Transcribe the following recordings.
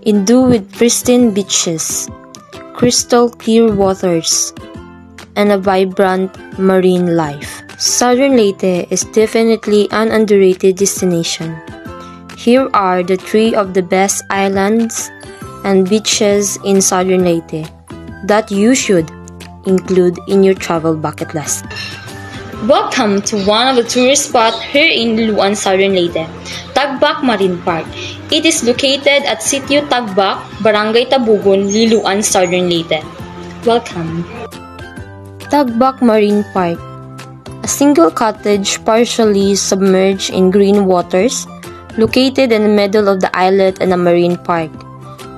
endued with pristine beaches, crystal clear waters, and a vibrant marine life. Southern Leyte is definitely an underrated destination. Here are the 3 of the best islands and beaches in Southern Leyte that you should include in your travel bucket list. Welcome to one of the tourist spots here in Liloan, Southern Leyte, Tagbak Marine Park. It is located at Sitio Tagbak, Barangay Tabugon, Liloan, Southern Leyte. Welcome. Tagbak Marine Park, a single cottage partially submerged in green waters, located in the middle of the islet and a marine park.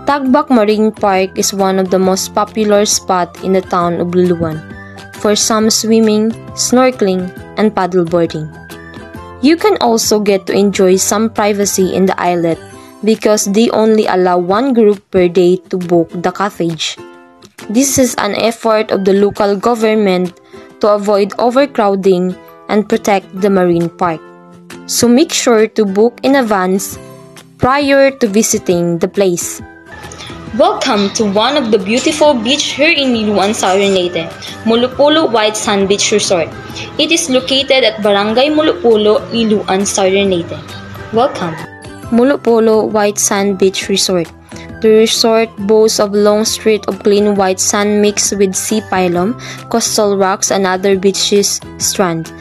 Tagbak Marine Park is one of the most popular spots in the town of Liloan for some swimming, snorkeling, and paddleboarding. You can also get to enjoy some privacy in the islet because they only allow 1 group per day to book the cottage. This is an effort of the local government to avoid overcrowding and protect the marine park. So make sure to book in advance prior to visiting the place. Welcome to one of the beautiful beaches here in Liloan, Southern Leyte, Mulupolo White Sand Beach Resort. It is located at Barangay Mulupolo, Liloan, Southern Leyte. Welcome. Mulupolo White Sand Beach Resort. The resort boasts of a long street of clean white sand mixed with sea pilum, coastal rocks, and other beaches strand.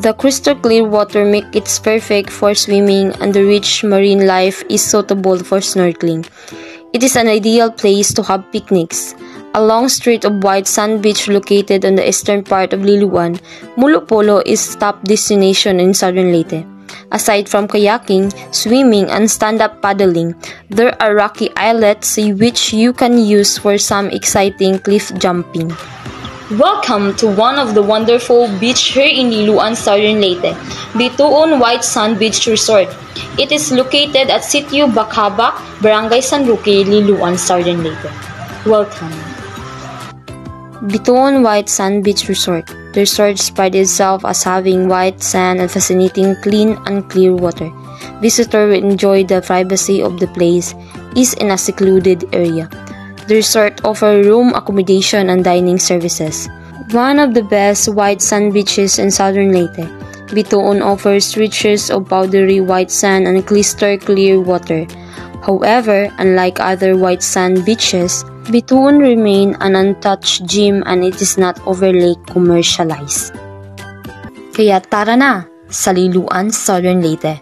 The crystal clear water makes it perfect for swimming, and the rich marine life is suitable for snorkeling. It is an ideal place to have picnics. A long street of white sand beach located on the eastern part of Liloan, Mulupolo is top destination in Southern Leyte. Aside from kayaking, swimming, and stand-up paddling, there are rocky islets which you can use for some exciting cliff jumping. Welcome to one of the wonderful beaches here in Liloan, Southern Leyte, Bituon White Sand Beach Resort. It is located at Sitio Bakabak, Barangay San Roque, Liloan, Southern Leyte. Welcome. Bituon White Sand Beach Resort. The resort prides itself as having white sand and fascinating clean and clear water. Visitors will enjoy the privacy of the place is in a secluded area. The resort offers room accommodation and dining services. One of the best white sand beaches in Southern Leyte, Bituon offers stretches of powdery white sand and crystal clear water. However, unlike other white sand beaches, Bituon remains an untouched gem and it is not overly commercialized. Kaya tara na sa Liloan, Southern Leyte.